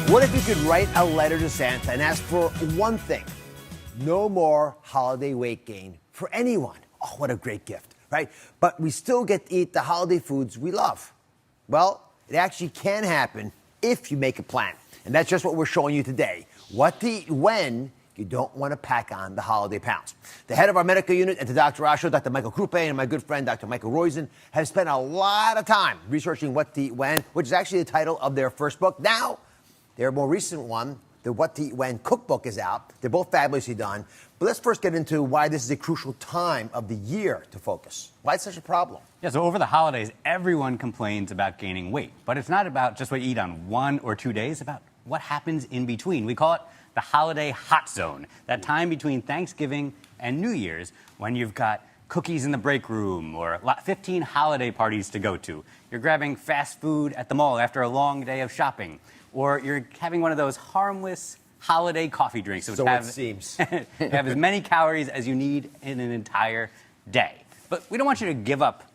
What if you could write a letter to Santa and ask for one thing? No more holiday weight gain for anyone. Oh, what a great gift, right? But we still get to eat the holiday foods we love. Well, it actually can happen if you make a plan. And that's just what we're showing you today. What to eat when you don't want to pack on the holiday pounds. The head of our medical unit at the Dr. Oz Show, Dr. Michael Krupe, and my good friend, Dr. Michael Roizen, have spent a lot of time researching what to eat when, which is actually the title of their first book. Now, their more recent one, the What to Eat When cookbook, is out. They're both fabulously done. But let's first get into why this is a crucial time of the year to focus. Why it's such a problem. Yeah, so over the holidays, everyone complains about gaining weight. But it's not about just what you eat on 1 or 2 days, it's about what happens in between. We call it the holiday hot zone, that time between Thanksgiving and New Year's when you've got cookies in the break room or 15 holiday parties to go to. You're grabbing fast food at the mall after a long day of shopping. Or you're having one of those harmless holiday coffee drinks. So it seems. Have as many calories as you need in an entire day. But we don't want you to give up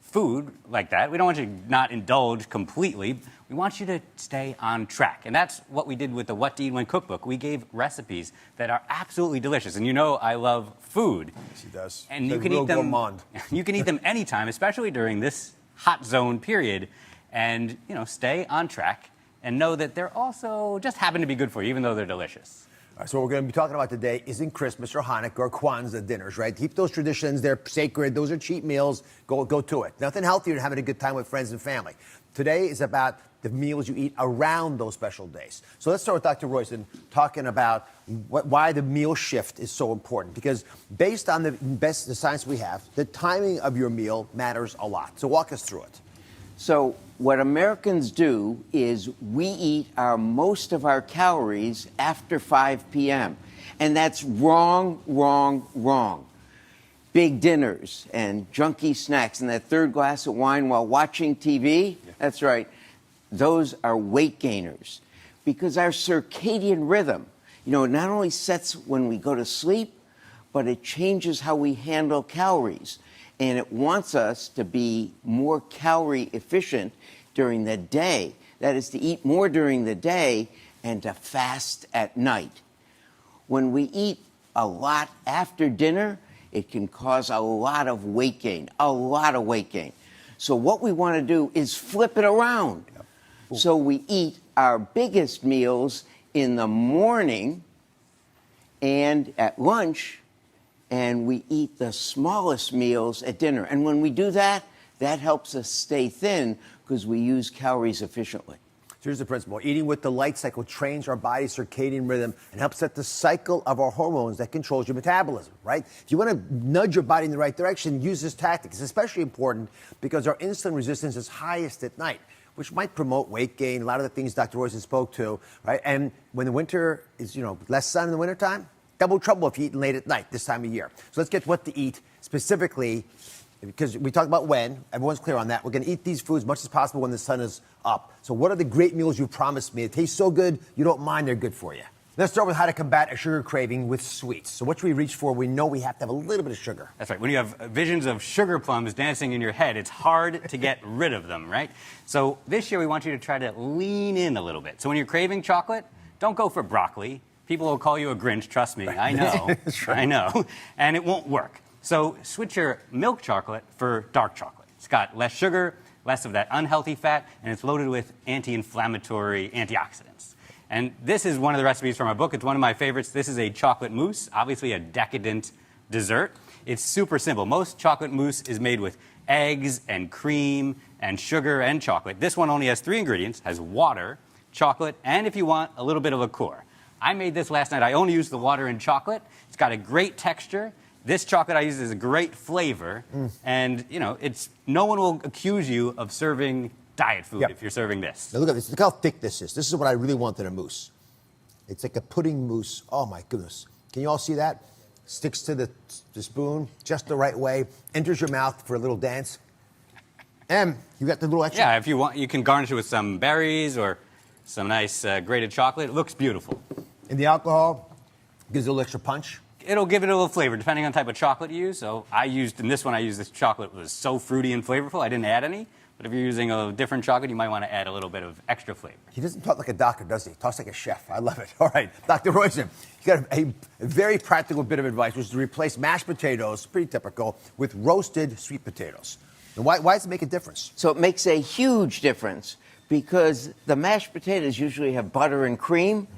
food like that. We don't want you to not indulge completely. We want you to stay on track. And that's what we did with the What to Eat When cookbook. We gave recipes that are absolutely delicious. And you know I love food. Yes, he does. And you can eat them. You can eat them anytime, especially during this hot zone period. And, you know, stay on track. And know that they're also just happen to be good for you, even though they're delicious. All right, so what we're going to be talking about today isn't Christmas or Hanukkah or Kwanzaa dinners, right? Keep those traditions. They're sacred. Those are cheap meals. Go to it. Nothing healthier than having a good time with friends and family. Today is about the meals you eat around those special days. So let's start with Dr. Roizen talking about why the meal shift is so important. Because based on the science we have, the timing of your meal matters a lot. So walk us through it. So what Americans do is we eat most of our calories after 5 p.m. And that's wrong, wrong, wrong. Big dinners and junky snacks and that third glass of wine while watching TV, that's right, those are weight gainers. Because our circadian rhythm, you know, it not only sets when we go to sleep, but it changes how we handle calories. And it wants us to be more calorie efficient during the day. That is, to eat more during the day and to fast at night. When we eat a lot after dinner, it can cause a lot of weight gain, a lot of weight gain. So what we want to do is flip it around. Yep. So we eat our biggest meals in the morning and at lunch, and we eat the smallest meals at dinner. And when we do that, that helps us stay thin because we use calories efficiently. Here's the principle. Eating with the light cycle trains our body's circadian rhythm and helps set the cycle of our hormones that controls your metabolism, right? If you want to nudge your body in the right direction, use this tactic. It's especially important because our insulin resistance is highest at night, which might promote weight gain, a lot of the things Dr. Roizen spoke to, right? And when the winter is, you know, less sun in the wintertime, double trouble if you eat late at night this time of year. So let's get to what to eat specifically, because we talked about when. Everyone's clear on that. We're going to eat these foods as much as possible when the sun is up. So what are the great meals you promised me? They taste so good, you don't mind they're good for you. Let's start with how to combat a sugar craving with sweets. So what should we reach for? We know we have to have a little bit of sugar. That's right. When you have visions of sugar plums dancing in your head, it's hard to get rid of them, right? So this year we want you to try to lean in a little bit. So when you're craving chocolate, don't go for broccoli. People will call you a Grinch, trust me, I know, I know, and it won't work. So switch your milk chocolate for dark chocolate. It's got less sugar, less of that unhealthy fat, and it's loaded with anti-inflammatory antioxidants. And this is one of the recipes from our book. It's one of my favorites. This is a chocolate mousse, obviously a decadent dessert. It's super simple. Most chocolate mousse is made with eggs and cream and sugar and chocolate. This one only has 3 ingredients, has water, chocolate, and if you want, a little bit of liqueur. I made this last night. I only used the water and chocolate. It's got a great texture. This chocolate I use is a great flavor. And, you know, no one will accuse you of serving diet food if you're serving this. Now look at this. Look how thick this is. This is what I really want in a mousse. It's like a pudding mousse. Oh, my goodness. Can you all see that? Sticks to the spoon just the right way. Enters your mouth for a little dance. And you got the little extra. Yeah, if you want, you can garnish it with some berries or some nice grated chocolate. It looks beautiful. And the alcohol gives it a little extra punch. It'll give it a little flavor, depending on the type of chocolate you use. So in this one, I used this chocolate. It was so fruity and flavorful, I didn't add any. But if you're using a different chocolate, you might want to add a little bit of extra flavor. He doesn't talk like a doctor, does he? He talks like a chef. I love it. All right, Dr. Roizen, you got a very practical bit of advice, which is to replace mashed potatoes, pretty typical, with roasted sweet potatoes. And why does it make a difference? So it makes a huge difference because the mashed potatoes usually have butter and cream.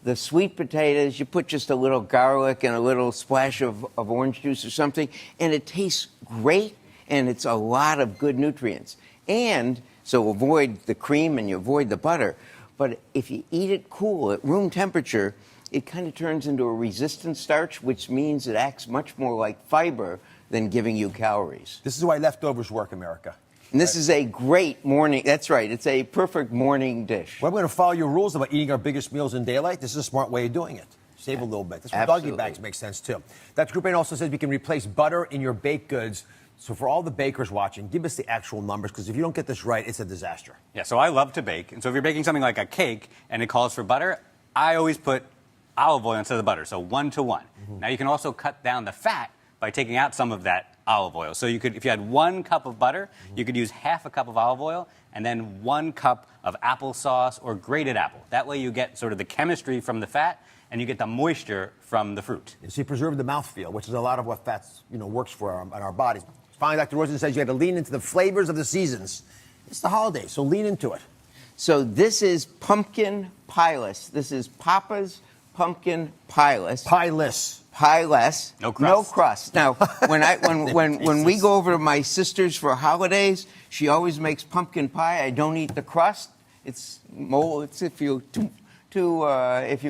The sweet potatoes, you put just a little garlic and a little splash of orange juice or something, and it tastes great, and it's a lot of good nutrients. And so avoid the cream and you avoid the butter. But if you eat it cool at room temperature, it kind of turns into a resistant starch, which means it acts much more like fiber than giving you calories. This is why leftovers work, America. And this is a great morning, that's right, it's a perfect morning dish. Well, we're going to follow your rules about eating our biggest meals in daylight. This is a smart way of doing it. Save a little bit. That's why doggy bags make sense, too. Dr. Group also says we can replace butter in your baked goods. So for all the bakers watching, give us the actual numbers, because if you don't get this right, it's a disaster. Yeah, so I love to bake. And so if you're baking something like a cake and it calls for butter, I always put olive oil instead of butter, so 1 to 1. Now you can also cut down the fat by taking out some of that olive oil. So you could, if you had 1 cup of butter, you could use half a cup of olive oil and then 1 cup of applesauce or grated apple. That way you get sort of the chemistry from the fat and you get the moisture from the fruit. And so you preserve the mouthfeel, which is a lot of what fats, works for our bodies. Finally, Dr. Roizen says you have to lean into the flavors of the seasons. It's the holidays, so lean into it. So this is pumpkin pieless. This is Papa's pumpkin pieless. Pieless. Pieless. No crust. No crust. Now, when we go over to my sister's for holidays, she always makes pumpkin pie. I don't eat the crust. It's mold. It's if you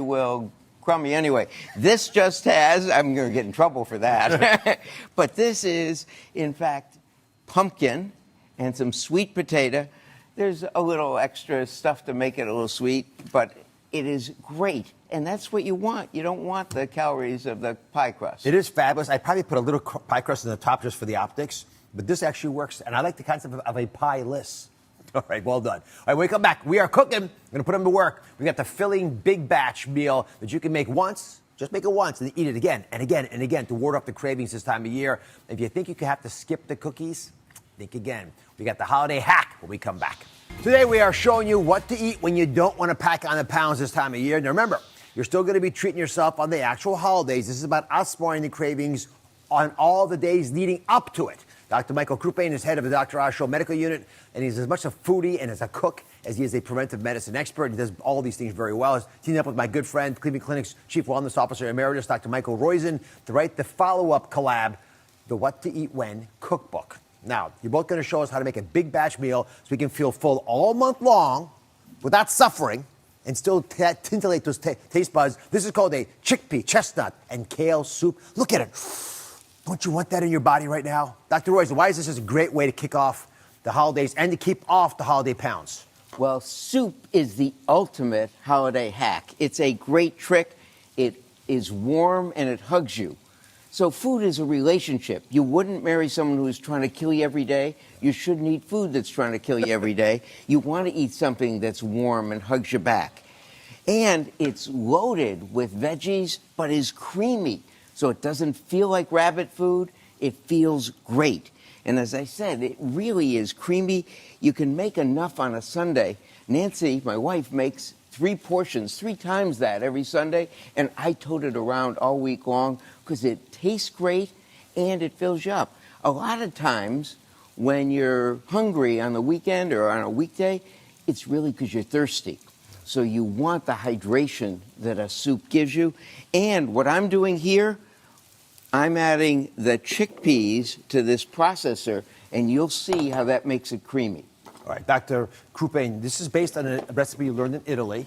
will, crummy. Anyway, this just has. I'm going to get in trouble for that. But this is, in fact, pumpkin and some sweet potato. There's a little extra stuff to make it a little sweet, but it is great. And that's what you want. You don't want the calories of the pie crust. It is fabulous. I probably put a little pie crust on the top just for the optics, but this actually works. And I like the concept of a pie-less. All right, well done. All right, when we come back, we are cooking. We're going to put them to work. We got the filling big batch meal that you can make once. Just make it once and eat it again and again and again to ward off the cravings this time of year. If you think you could have to skip the cookies, think again. We got the holiday hack when we come back. Today we are showing you what to eat when you don't want to pack on the pounds this time of year. Now remember, you're still going to be treating yourself on the actual holidays. This is about us spoiling the cravings on all the days leading up to it. Dr. Michael Croupain is head of the Dr. Oz Show medical unit, and he's as much a foodie and as a cook as he is a preventive medicine expert. He does all these things very well. He's teamed up with my good friend, Cleveland Clinic's Chief Wellness Officer Emeritus, Dr. Michael Roizen, to write the follow-up collab, the What to Eat When cookbook. Now, you're both going to show us how to make a big batch meal so we can feel full all month long without suffering and still titillate those taste buds. This is called a chickpea, chestnut, and kale soup. Look at it. Don't you want that in your body right now? Dr. Roizen, why is this such a great way to kick off the holidays and to keep off the holiday pounds? Well, soup is the ultimate holiday hack. It's a great trick. It is warm and it hugs you. So food is a relationship. You wouldn't marry someone who's trying to kill you every day. You shouldn't eat food that's trying to kill you every day. You want to eat something that's warm and hugs you back. And it's loaded with veggies, but is creamy. So it doesn't feel like rabbit food. It feels great. And as I said, it really is creamy. You can make enough on a Sunday. Nancy, my wife, makes 3 portions, 3 times that every Sunday. And I tote it around all week long because it tastes great and it fills you up. A lot of times when you're hungry on the weekend or on a weekday, it's really because you're thirsty. So you want the hydration that a soup gives you. And what I'm doing here, I'm adding the chickpeas to this processor, and you'll see how that makes it creamy. All right, Dr. Croupain, this is based on a recipe you learned in Italy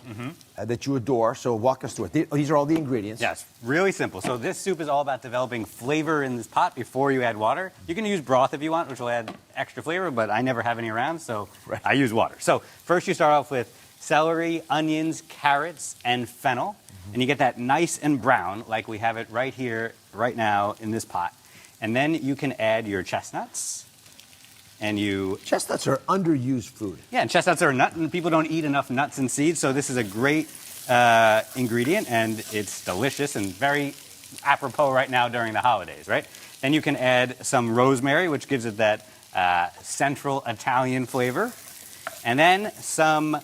that you adore, so walk us through it. These are all the ingredients. Yes, really simple. So this soup is all about developing flavor in this pot before you add water. You can use broth if you want, which will add extra flavor, but I never have any around, so I use water. So first you start off with celery, onions, carrots, and fennel. And you get that nice and brown, like we have it right here, right now, in this pot. And then you can add your chestnuts. And Chestnuts are underused food. Yeah, and chestnuts are a nut, and people don't eat enough nuts and seeds, so this is a great ingredient, and it's delicious and very apropos right now during the holidays, right? Then you can add some rosemary, which gives it that central Italian flavor, and then some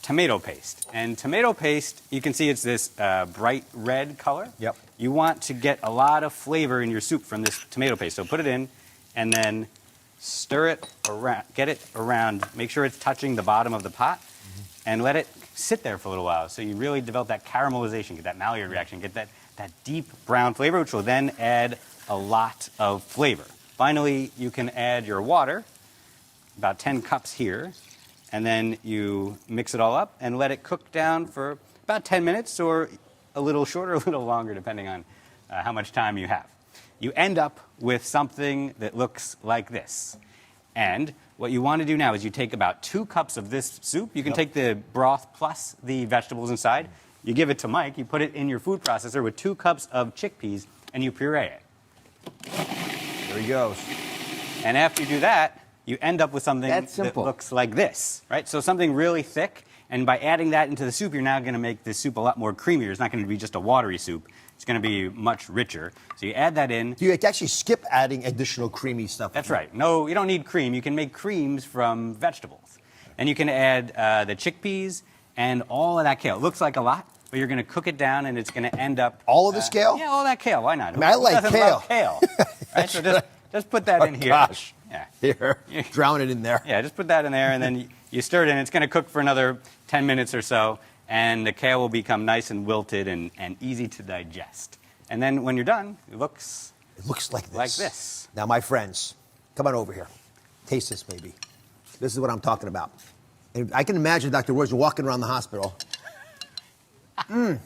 tomato paste. And tomato paste, you can see it's this bright red color. Yep. You want to get a lot of flavor in your soup from this tomato paste. So put it in and then stir it around, get it around, make sure it's touching the bottom of the pot, and let it sit there for a little while. So you really develop that caramelization, get that Maillard reaction, get that deep brown flavor, which will then add a lot of flavor. Finally, you can add your water, about 10 cups here, and then you mix it all up and let it cook down for about 10 minutes or a little shorter, a little longer, depending on how much time you have. You end up with something that looks like this. And what you want to do now is you take about 2 cups of this soup. You can take the broth plus the vegetables inside. You give it to Mike. You put it in your food processor with 2 cups of chickpeas, and you puree it. There he goes. And after you do that, you end up with something That's that simple. looks like this, right? So something really thick, and by adding that into the soup, you're now going to make the soup a lot more creamier. It's not going to be just a watery soup. It's going to be much richer. So you add that in. You can actually skip adding additional creamy stuff. That's right. No, you don't need cream. You can make creams from vegetables. And you can add the chickpeas and all of that kale. It looks like a lot, but you're going to cook it down, and it's going to end up... All of this kale? Yeah, all that kale. Why not? I mean, I like Who doesn't kale. love kale? Right? So just put that in here. Gosh. Yeah. Here, drown it in there. Yeah, just put that in there, and then you stir it in. It's going to cook for another 10 minutes or so, and the kale will become nice and wilted and easy to digest. And then when you're done, it looks like this. like this. Now, my friends, come on over here. Taste this, baby. This is what I'm talking about. And I can imagine Dr. Woods walking around the hospital. You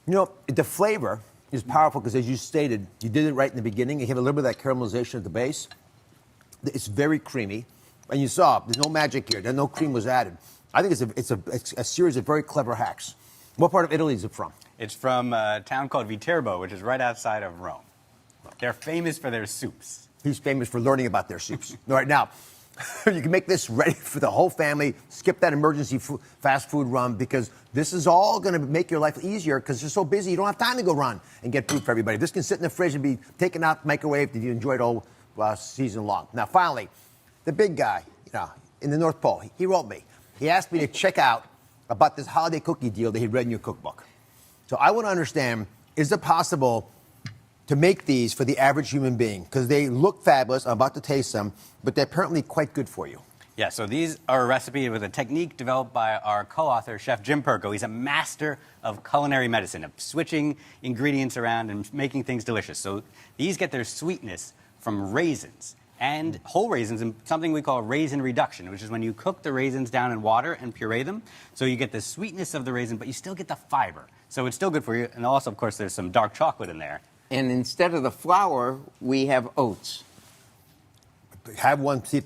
know, the flavor is powerful because, as you stated, you did it right in the beginning. You have a little bit of that caramelization at the base. It's very creamy. And you saw, there's no magic here. No cream was added. I think it's a series of very clever hacks. What part of Italy is it from? It's from a town called Viterbo, which is right outside of Rome. They're famous for their soups. He's famous for learning about their soups. All right, now, you can make this ready for the whole family. Skip that emergency fast food run, because this is all going to make your life easier because you're so busy you don't have time to go run and get food for everybody. This can sit in the fridge and be taken out, microwaved, if you enjoy it all season long. Now, finally, the big guy, in the North Pole, he wrote me. He asked me to check out about this holiday cookie deal that he read in your cookbook. So I want to understand, is it possible to make these for the average human being? Because they look fabulous. I'm about to taste them, but they're apparently quite good for you. Yeah, so these are a recipe with a technique developed by our co-author, Chef Jim Perko. He's a master of culinary medicine, of switching ingredients around and making things delicious. So these get their sweetness from raisins and whole raisins and something we call raisin reduction, which is when you cook the raisins down in water and puree them. So you get the sweetness of the raisin, but you still get the fiber. So it's still good for you. And also, of course, there's some dark chocolate in there. And instead of the flour, we have oats. Have one. See if,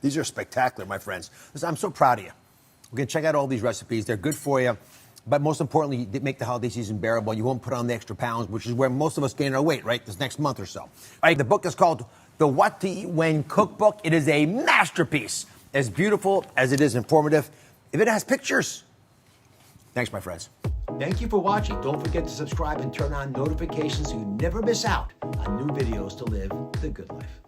these are spectacular, my friends. Listen, I'm so proud of you. We're going to check out all these recipes. They're good for you. But most importantly, they make the holiday season bearable. You won't put on the extra pounds, which is where most of us gain our weight, right? This next month or so. All right, the book is called The What to Eat When Cookbook. It is a masterpiece, as beautiful as it is informative. If it has pictures. Thanks, my friends. Thank you for watching. Don't forget to subscribe and turn on notifications so you never miss out on new videos to live the good life.